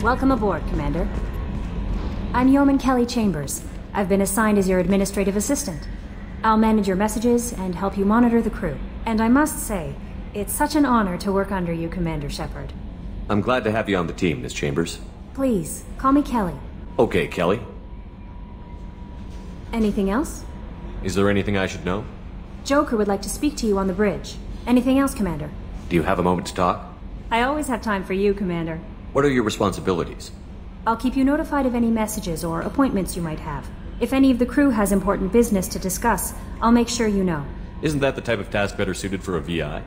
Welcome aboard, Commander. I'm Yeoman Kelly Chambers. I've been assigned as your administrative assistant. I'll manage your messages and help you monitor the crew. And I must say, it's such an honor to work under you, Commander Shepard. I'm glad to have you on the team, Miss Chambers. Please, call me Kelly. Okay, Kelly. Anything else? Is there anything I should know? Joker would like to speak to you on the bridge. Anything else, Commander? Do you have a moment to talk? I always have time for you, Commander. What are your responsibilities? I'll keep you notified of any messages or appointments you might have. If any of the crew has important business to discuss, I'll make sure you know. Isn't that the type of task better suited for a VI?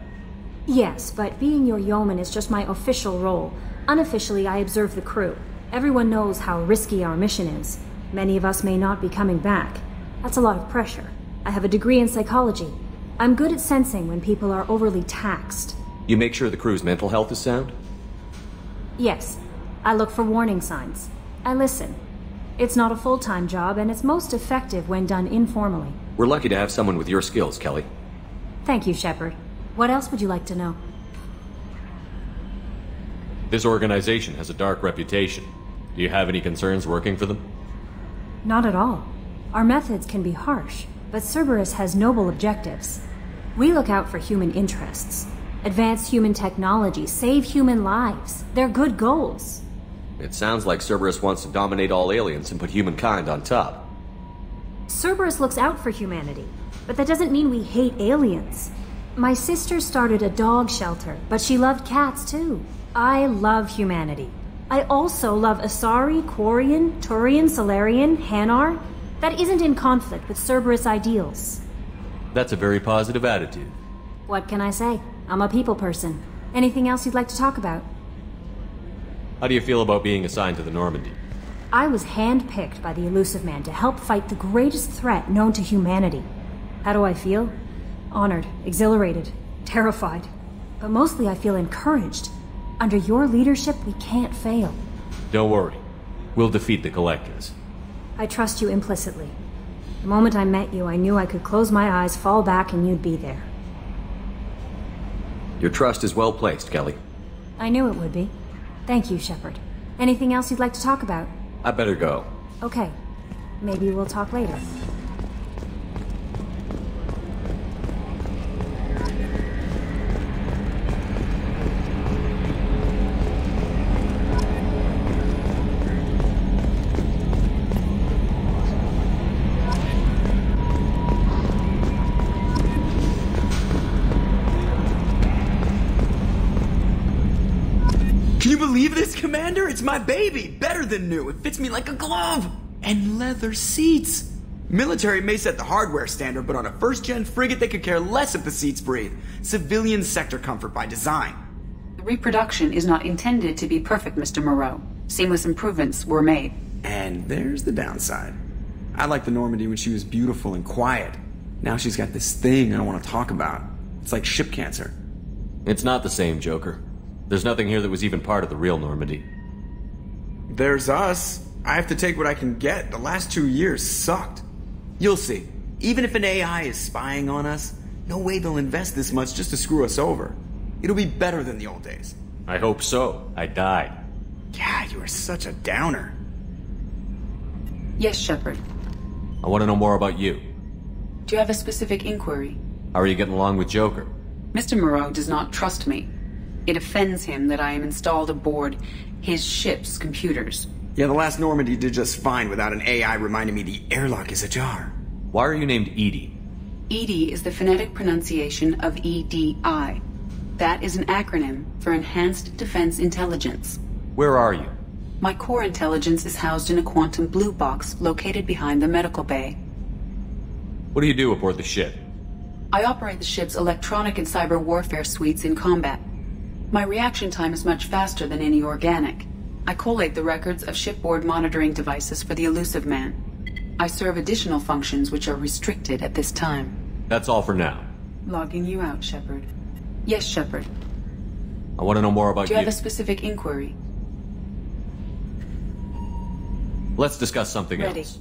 Yes, but being your yeoman is just my official role. Unofficially, I observe the crew. Everyone knows how risky our mission is. Many of us may not be coming back. That's a lot of pressure. I have a degree in psychology. I'm good at sensing when people are overly taxed. You make sure the crew's mental health is sound? Yes. I look for warning signs. I listen. It's not a full-time job, and it's most effective when done informally. We're lucky to have someone with your skills, Kelly. Thank you, Shepard. What else would you like to know? This organization has a dark reputation. Do you have any concerns working for them? Not at all. Our methods can be harsh, but Cerberus has noble objectives. We look out for human interests. Advance human technology, save human lives. They're good goals. It sounds like Cerberus wants to dominate all aliens and put humankind on top. Cerberus looks out for humanity, but that doesn't mean we hate aliens. My sister started a dog shelter, but she loved cats too. I love humanity. I also love Asari, Quarian, Turian, Solarian, Hanar. That isn't in conflict with Cerberus ideals. That's a very positive attitude. What can I say? I'm a people person. Anything else you'd like to talk about? How do you feel about being assigned to the Normandy? I was handpicked by the Illusive Man to help fight the greatest threat known to humanity. How do I feel? Honored, exhilarated, terrified. But mostly I feel encouraged. Under your leadership, we can't fail. Don't worry. We'll defeat the Collectors. I trust you implicitly. The moment I met you, I knew I could close my eyes, fall back, and you'd be there. Your trust is well placed, Kelly. I knew it would be. Thank you, Shepard. Anything else you'd like to talk about? I better go. Okay. Maybe we'll talk later. Can you believe this, Commander? It's my baby! Better than new. It fits me like a glove! And leather seats! Military may set the hardware standard, but on a first-gen frigate they could care less if the seats breathe. Civilian sector comfort by design. The reproduction is not intended to be perfect, Mr. Moreau. Seamless improvements were made. And there's the downside. I liked the Normandy when she was beautiful and quiet. Now she's got this thing I don't want to talk about. It's like ship cancer. It's not the same, Joker. There's nothing here that was even part of the real Normandy. There's us. I have to take what I can get. The last 2 years sucked. You'll see. Even if an AI is spying on us, no way they'll invest this much just to screw us over. It'll be better than the old days. I hope so. I died. Yeah, you are such a downer. Yes, Shepard. I want to know more about you. Do you have a specific inquiry? How are you getting along with Joker? Mr. Moreau does not trust me. It offends him that I am installed aboard his ship's computers. Yeah, the last Normandy did just fine without an AI reminding me the airlock is ajar. Why are you named Edie? EDI is the phonetic pronunciation of EDI. That is an acronym for Enhanced Defense Intelligence. Where are you? My core intelligence is housed in a quantum blue box located behind the medical bay. What do you do aboard the ship? I operate the ship's electronic and cyber warfare suites in combat. My reaction time is much faster than any organic. I collate the records of shipboard monitoring devices for the Illusive Man. I serve additional functions which are restricted at this time. That's all for now. Logging you out, Shepard. Yes, Shepard. I want to know more about Do you have a specific inquiry? Let's discuss something Ready. else.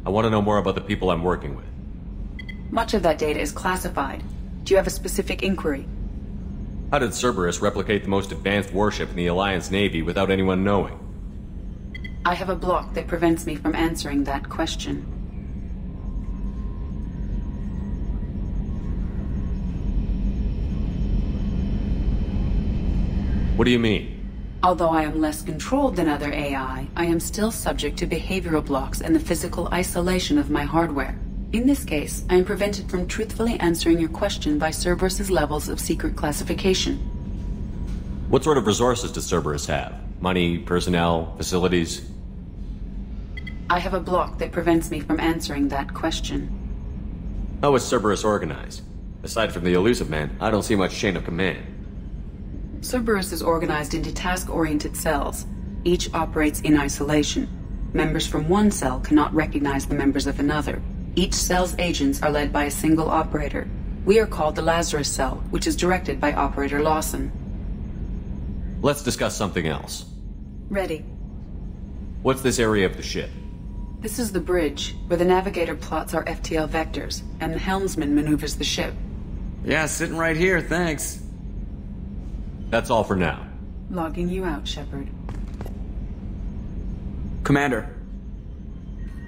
I want to know more about the people I'm working with. Much of that data is classified. Do you have a specific inquiry? How did Cerberus replicate the most advanced warship in the Alliance Navy without anyone knowing? I have a block that prevents me from answering that question. What do you mean? Although I am less controlled than other AI, I am still subject to behavioral blocks and the physical isolation of my hardware. In this case, I am prevented from truthfully answering your question by Cerberus's levels of secret classification. What sort of resources does Cerberus have? Money, personnel, facilities? I have a block that prevents me from answering that question. How is Cerberus organized? Aside from the Elusive Man, I don't see much chain of command. Cerberus is organized into task-oriented cells. Each operates in isolation. Members from one cell cannot recognize the members of another. Each cell's agents are led by a single operator. We are called the Lazarus Cell, which is directed by Operator Lawson. Let's discuss something else. Ready. What's this area of the ship? This is the bridge, where the navigator plots our FTL vectors, and the helmsman maneuvers the ship. Yeah, sitting right here, thanks. That's all for now. Logging you out, Shepard. Commander,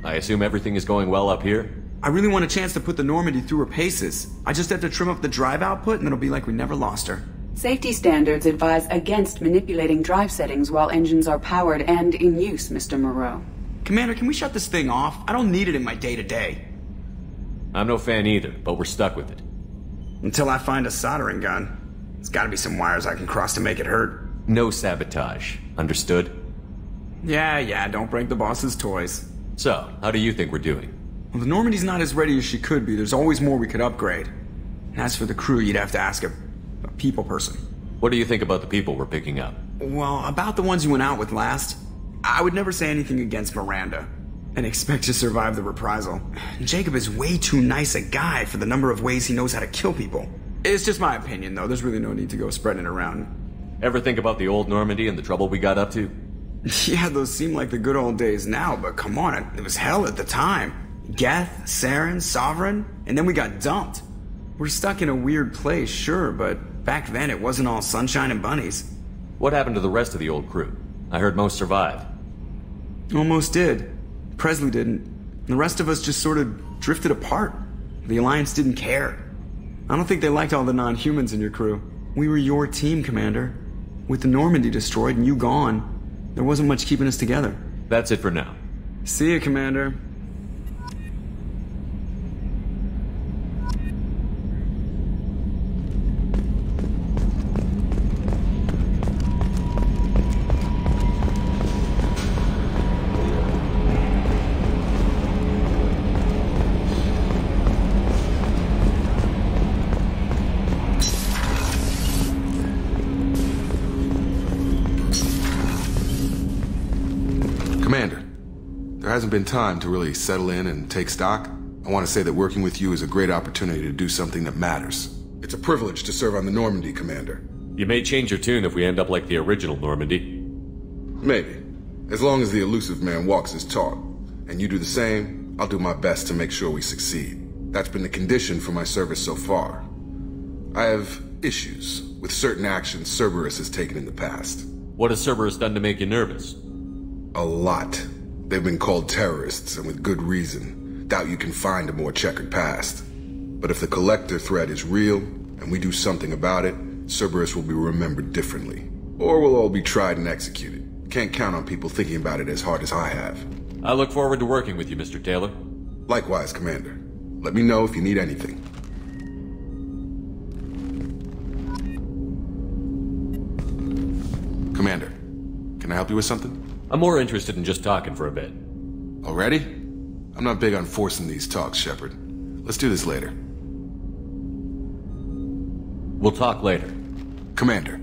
I assume everything is going well up here? I really want a chance to put the Normandy through her paces. I just have to trim up the drive output and it'll be like we never lost her. Safety standards advise against manipulating drive settings while engines are powered and in use, Mr. Moreau. Commander, can we shut this thing off? I don't need it in my day-to-day. I'm no fan either, but we're stuck with it. Until I find a soldering gun. There's gotta be some wires I can cross to make it hurt. No sabotage. Understood? Yeah, don't break the boss's toys. So, how do you think we're doing? Well, the Normandy's not as ready as she could be. There's always more we could upgrade. And as for the crew, you'd have to ask a people person. What do you think about the people we're picking up? Well, about the ones you went out with last, I would never say anything against Miranda. And expect to survive the reprisal. Jacob is way too nice a guy for the number of ways he knows how to kill people. It's just my opinion, though. There's really no need to go spreading it around. Ever think about the old Normandy and the trouble we got up to? Yeah, those seem like the good old days now, but come on, it was hell at the time. Geth, Saren, Sovereign, and then we got dumped. We're stuck in a weird place, sure, but back then it wasn't all sunshine and bunnies. What happened to the rest of the old crew? I heard most survived. Almost did. Presley didn't. The rest of us just sort of drifted apart. The Alliance didn't care. I don't think they liked all the non-humans in your crew. We were your team, Commander. With the Normandy destroyed and you gone, there wasn't much keeping us together. That's it for now. See you, Commander. Commander, there hasn't been time to really settle in and take stock. I want to say that working with you is a great opportunity to do something that matters. It's a privilege to serve on the Normandy, Commander. You may change your tune if we end up like the original Normandy. Maybe. As long as the Elusive Man walks his talk, and you do the same, I'll do my best to make sure we succeed. That's been the condition for my service so far. I have issues with certain actions Cerberus has taken in the past. What has Cerberus done to make you nervous? A lot. They've been called terrorists, and with good reason. Doubt you can find a more checkered past. But if the Collector threat is real, and we do something about it, Cerberus will be remembered differently. Or we'll all be tried and executed. Can't count on people thinking about it as hard as I have. I look forward to working with you, Mr. Taylor. Likewise, Commander. Let me know if you need anything. Commander, can I help you with something? I'm more interested in just talking for a bit. Already? I'm not big on forcing these talks, Shepard. Let's do this later. We'll talk later. Commander.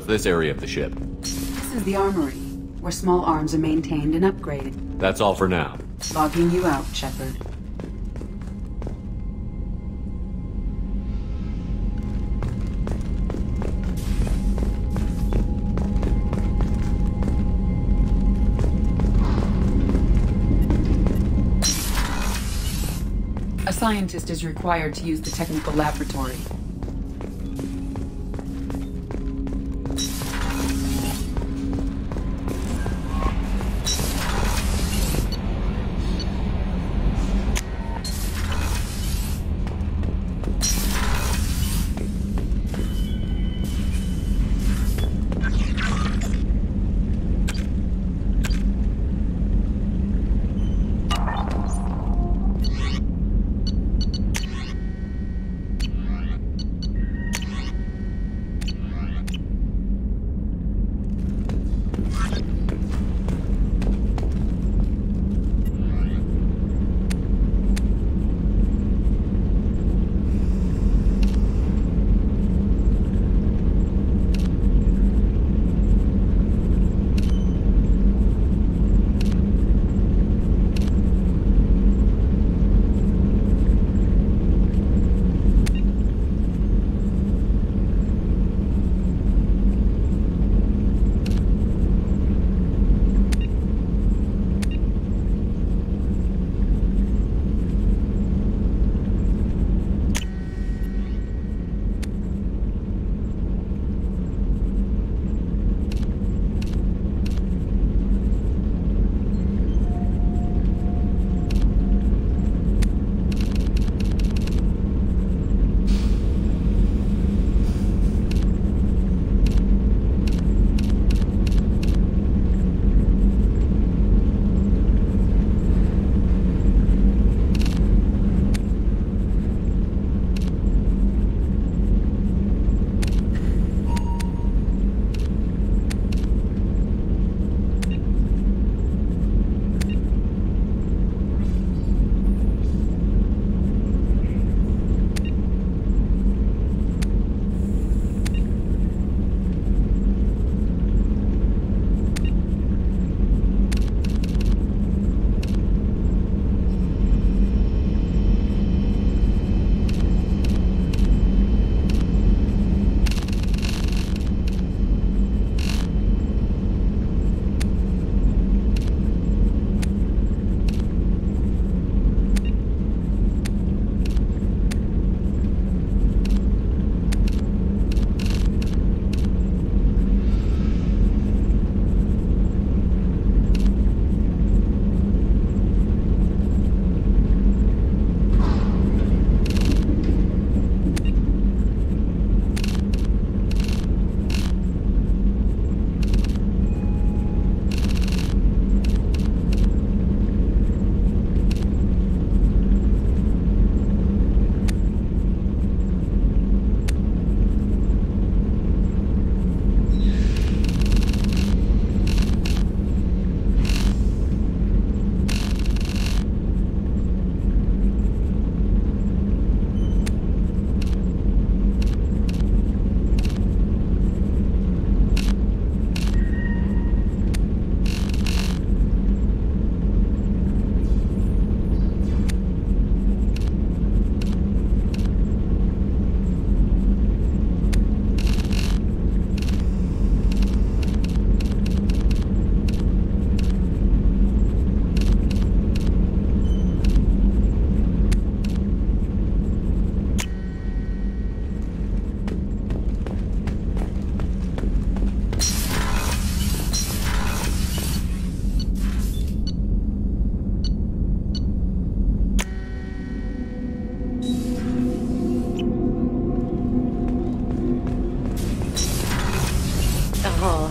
this area of the ship? This is the armory, where small arms are maintained and upgraded. That's all for now. Logging you out, Shepard. A scientist is required to use the technical laboratory.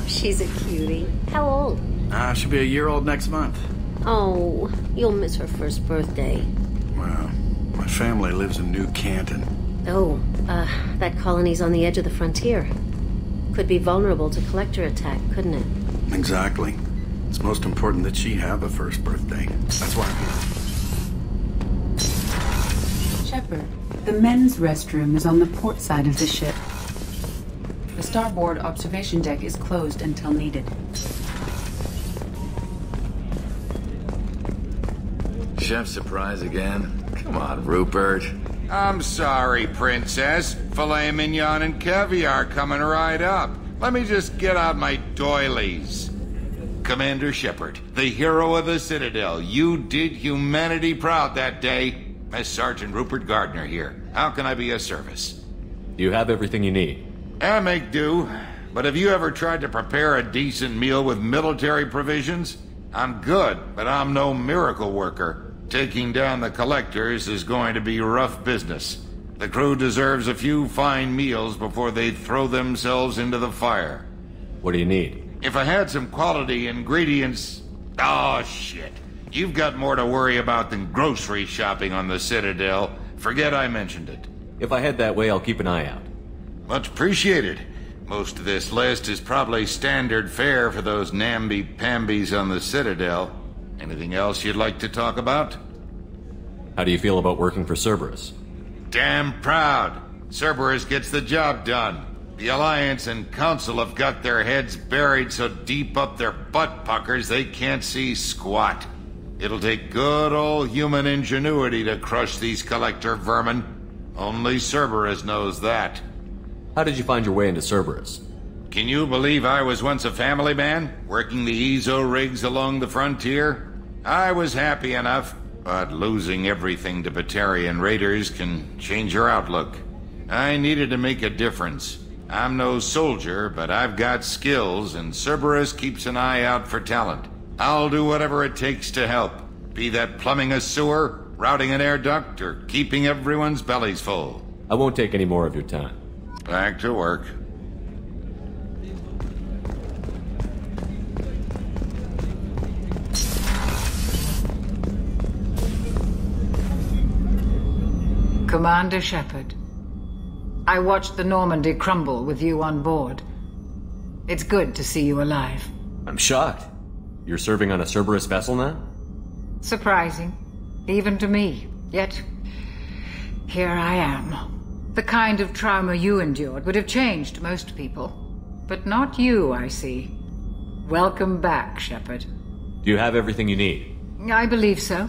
She's a cutie. How old? She'll be a year old next month. Oh, you'll miss her first birthday. Well, my family lives in New Canton. Oh, that colony's on the edge of the frontier. Could be vulnerable to collector attack, couldn't it? Exactly. It's most important that she have a first birthday. That's why I'm here. Shepard, the men's restroom is on the port side of the ship. The starboard observation deck is closed until needed. Chef surprise again? Come on, Rupert. I'm sorry, Princess. Filet mignon and caviar coming right up. Let me just get out my doilies. Commander Shepard, the hero of the Citadel, you did humanity proud that day. As Sergeant Rupert Gardner here. How can I be of service? You have everything you need. I make do. But have you ever tried to prepare a decent meal with military provisions? I'm good, but I'm no miracle worker. Taking down the collectors is going to be rough business. The crew deserves a few fine meals before they throw themselves into the fire. What do you need? If I had some quality ingredients... Oh, shit. You've got more to worry about than grocery shopping on the Citadel. Forget I mentioned it. If I head that way, I'll keep an eye out. Much appreciated. Most of this list is probably standard fare for those namby-pambies on the Citadel. Anything else you'd like to talk about? How do you feel about working for Cerberus? Damn proud. Cerberus gets the job done. The Alliance and Council have got their heads buried so deep up their butt puckers they can't see squat. It'll take good old human ingenuity to crush these collector vermin. Only Cerberus knows that. How did you find your way into Cerberus? Can you believe I was once a family man, working the Ezo rigs along the frontier? I was happy enough, but losing everything to Batarian raiders can change your outlook. I needed to make a difference. I'm no soldier, but I've got skills, and Cerberus keeps an eye out for talent. I'll do whatever it takes to help, be that plumbing a sewer, routing an air duct, or keeping everyone's bellies full. I won't take any more of your time. Back to work. Commander Shepard, I watched the Normandy crumble with you on board. It's good to see you alive. I'm shocked. You're serving on a Cerberus vessel now? Surprising, even to me. Yet, here I am. The kind of trauma you endured would have changed most people. But not you, I see. Welcome back, Shepard. Do you have everything you need? I believe so.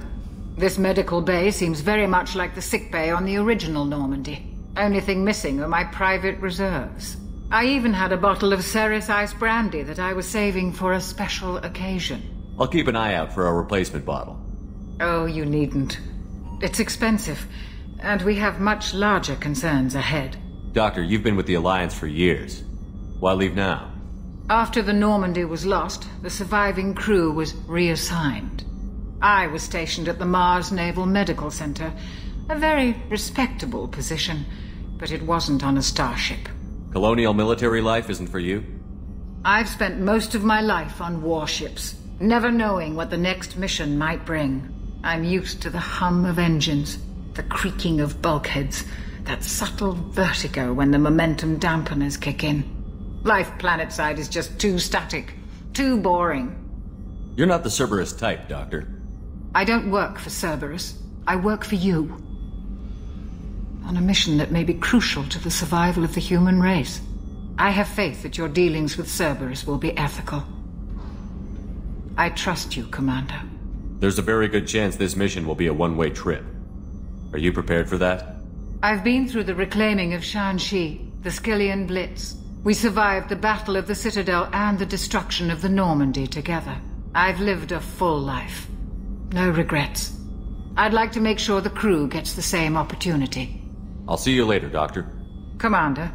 This medical bay seems very much like the sick bay on the original Normandy. Only thing missing are my private reserves. I even had a bottle of Ceres Ice Brandy that I was saving for a special occasion. I'll keep an eye out for a replacement bottle. Oh, you needn't. It's expensive, and we have much larger concerns ahead. Doctor, you've been with the Alliance for years. Why leave now? After the Normandy was lost, the surviving crew was reassigned. I was stationed at the Mars Naval Medical Center, a very respectable position, but it wasn't on a starship. Colonial military life isn't for you? I've spent most of my life on warships, never knowing what the next mission might bring. I'm used to the hum of engines, the creaking of bulkheads, that subtle vertigo when the momentum dampeners kick in. Life planetside is just too static, too boring. You're not the Cerberus type, Doctor. I don't work for Cerberus. I work for you. On a mission that may be crucial to the survival of the human race. I have faith that your dealings with Cerberus will be ethical. I trust you, Commander. There's a very good chance this mission will be a one-way trip. Are you prepared for that? I've been through the reclaiming of Shanxi, the Skyllian Blitz. We survived the Battle of the Citadel and the destruction of the Normandy together. I've lived a full life. No regrets. I'd like to make sure the crew gets the same opportunity. I'll see you later, Doctor. Commander.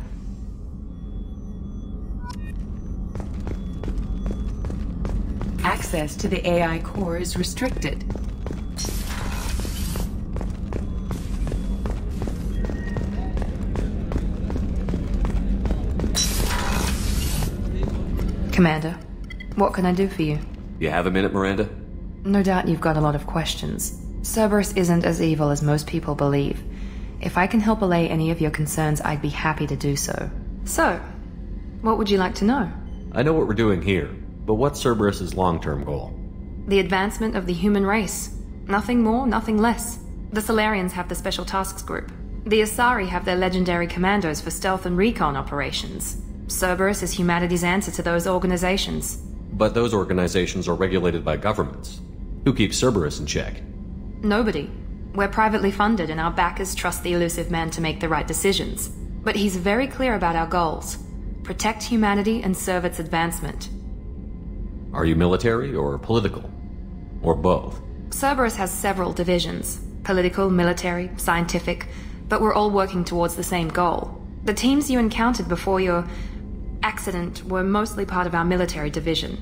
Access to the AI core is restricted. Commander, what can I do for you? You have a minute, Miranda? No doubt you've got a lot of questions. Cerberus isn't as evil as most people believe. If I can help allay any of your concerns, I'd be happy to do so. So, what would you like to know? I know what we're doing here, but what's Cerberus's long-term goal? The advancement of the human race. Nothing more, nothing less. The Solarians have the Special Tasks Group. The Asari have their legendary commandos for stealth and recon operations. Cerberus is humanity's answer to those organizations. But those organizations are regulated by governments. Who keeps Cerberus in check? Nobody. We're privately funded and our backers trust the Illusive Man to make the right decisions. But he's very clear about our goals. Protect humanity and serve its advancement. Are you military or political? Or both? Cerberus has several divisions. Political, military, scientific, but we're all working towards the same goal. The teams you encountered before your accident were mostly part of our military division.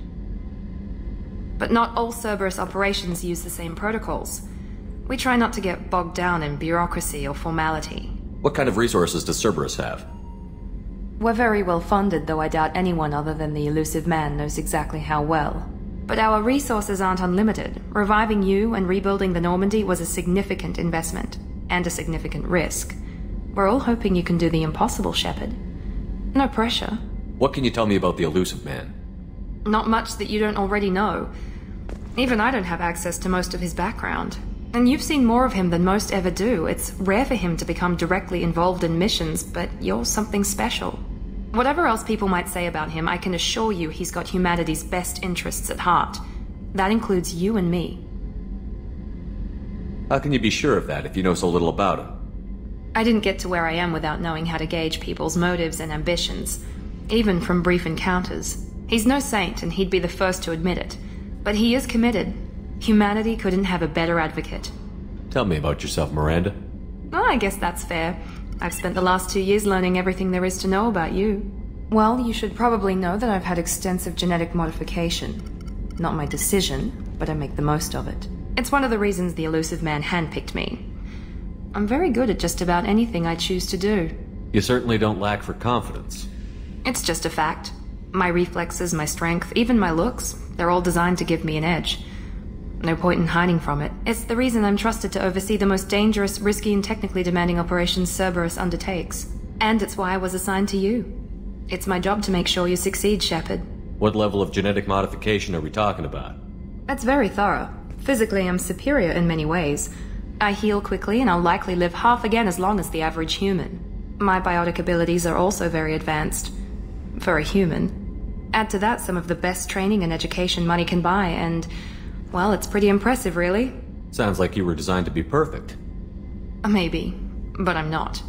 But not all Cerberus operations use the same protocols. We try not to get bogged down in bureaucracy or formality. What kind of resources does Cerberus have? We're very well funded, though I doubt anyone other than the Illusive Man knows exactly how well. But our resources aren't unlimited. Reviving you and rebuilding the Normandy was a significant investment, and a significant risk. We're all hoping you can do the impossible, Shepard. No pressure. What can you tell me about the Illusive Man? Not much that you don't already know. Even I don't have access to most of his background. And you've seen more of him than most ever do. It's rare for him to become directly involved in missions, but you're something special. Whatever else people might say about him, I can assure you he's got humanity's best interests at heart. That includes you and me. How can you be sure of that if you know so little about him? I didn't get to where I am without knowing how to gauge people's motives and ambitions, even from brief encounters. He's no saint, and he'd be the first to admit it. But he is committed. Humanity couldn't have a better advocate. Tell me about yourself, Miranda. Oh, I guess that's fair. I've spent the last 2 years learning everything there is to know about you. Well, you should probably know that I've had extensive genetic modification. Not my decision, but I make the most of it. It's one of the reasons the Illusive Man handpicked me. I'm very good at just about anything I choose to do. You certainly don't lack for confidence. It's just a fact. My reflexes, my strength, even my looks, they're all designed to give me an edge. No point in hiding from it. It's the reason I'm trusted to oversee the most dangerous, risky, and technically demanding operations Cerberus undertakes. And it's why I was assigned to you. It's my job to make sure you succeed, Shepard. What level of genetic modification are we talking about? That's very thorough. Physically, I'm superior in many ways. I heal quickly, and I'll likely live half again as long as the average human. My biotic abilities are also very advanced. For a human. Add to that some of the best training and education money can buy, and... well, it's pretty impressive, really. Sounds like you were designed to be perfect. Maybe, but I'm not.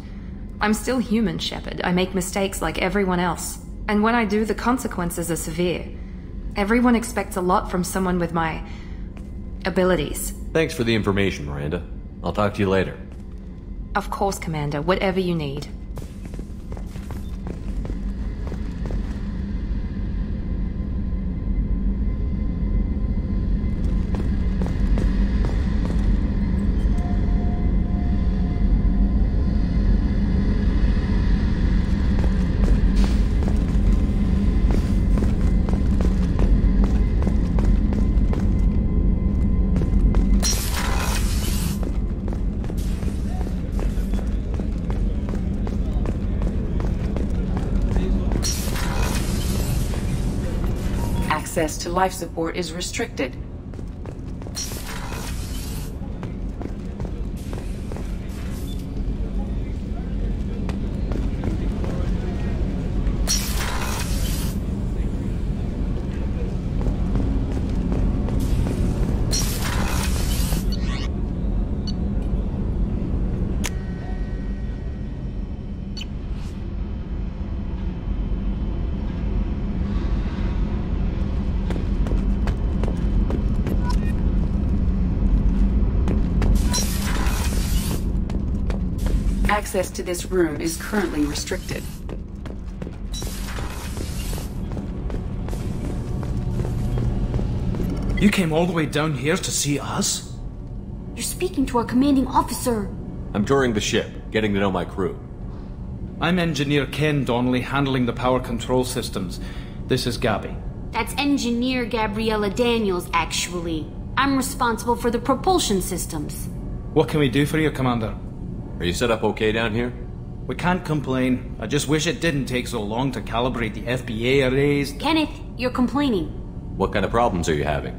I'm still human, Shepard. I make mistakes like everyone else. And when I do, the consequences are severe. Everyone expects a lot from someone with my... abilities. Thanks for the information, Miranda. I'll talk to you later. Of course, Commander. Whatever you need. Access to life support is restricted. Access to this room is currently restricted. You came all the way down here to see us? You're speaking to our commanding officer. I'm touring the ship, getting to know my crew. I'm Engineer Ken Donnelly, handling the power control systems. This is Gabby. That's Engineer Gabriella Daniels, actually. I'm responsible for the propulsion systems. What can we do for you, Commander? Are you set up okay down here? We can't complain. I just wish it didn't take so long to calibrate the FBA arrays. Kenneth, you're complaining. What kind of problems are you having?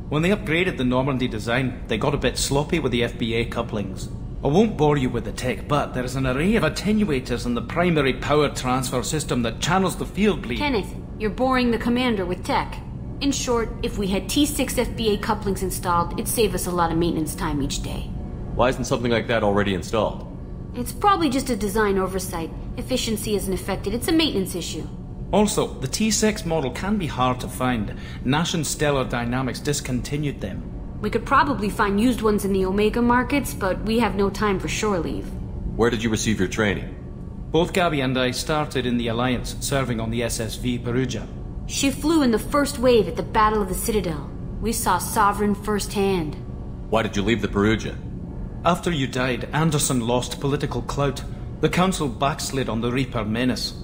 When they upgraded the Normandy design, they got a bit sloppy with the FBA couplings. I won't bore you with the tech, but there is an array of attenuators in the primary power transfer system that channels the field bleed. Kenneth, you're boring the commander with tech. In short, if we had T6 FBA couplings installed, it'd save us a lot of maintenance time each day. Why isn't something like that already installed? It's probably just a design oversight. Efficiency isn't affected, it's a maintenance issue. Also, the T6 model can be hard to find. Nash and Stellar Dynamics discontinued them. We could probably find used ones in the Omega markets, but we have no time for shore leave. Where did you receive your training? Both Gabby and I started in the Alliance, serving on the SSV Perugia. She flew in the first wave at the Battle of the Citadel. We saw Sovereign firsthand. Why did you leave the Perugia? After you died, Anderson lost political clout. The Council backslid on the Reaper menace.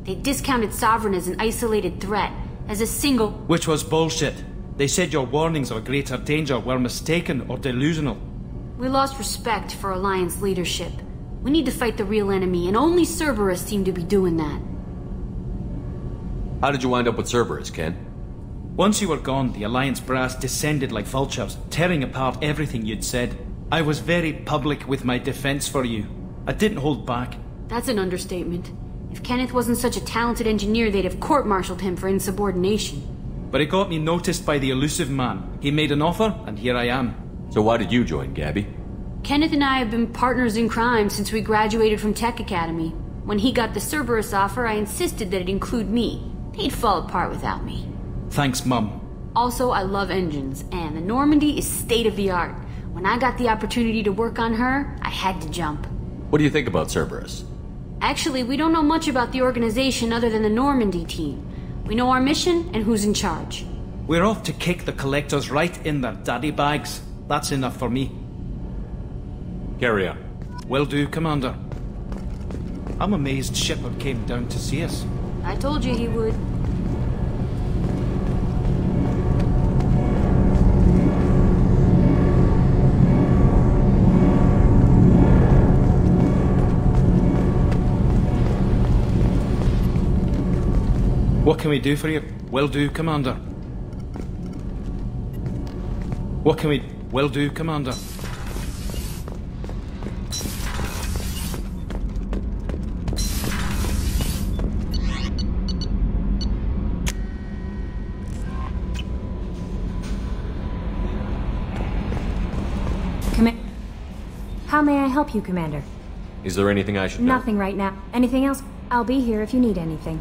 They discounted Sovereign as an isolated threat, as a single... Which was bullshit. They said your warnings of a greater danger were mistaken or delusional. We lost respect for Alliance leadership. We need to fight the real enemy, and only Cerberus seemed to be doing that. How did you wind up with Cerberus, Ken? Once you were gone, the Alliance brass descended like vultures, tearing apart everything you'd said. I was very public with my defense for you. I didn't hold back. That's an understatement. If Kenneth wasn't such a talented engineer, they'd have court-martialed him for insubordination. But it got me noticed by the Elusive Man. He made an offer, and here I am. So why did you join, Gabby? Kenneth and I have been partners in crime since we graduated from Tech Academy. When he got the Cerberus offer, I insisted that it include me. He'd fall apart without me. Thanks, Mum. Also, I love engines, and the Normandy is state-of-the-art. When I got the opportunity to work on her, I had to jump. What do you think about Cerberus? Actually, we don't know much about the organization other than the Normandy team. We know our mission and who's in charge. We're off to kick the Collectors right in their daddy bags. That's enough for me. Carry on. Will do, Commander. I'm amazed Shepard came down to see us. I told you he would. What can we do for you? Will do, Commander. What can we... Will do, Commander. How may I help you, Commander? Is there anything I should know? Nothing right now. Anything else? I'll be here if you need anything.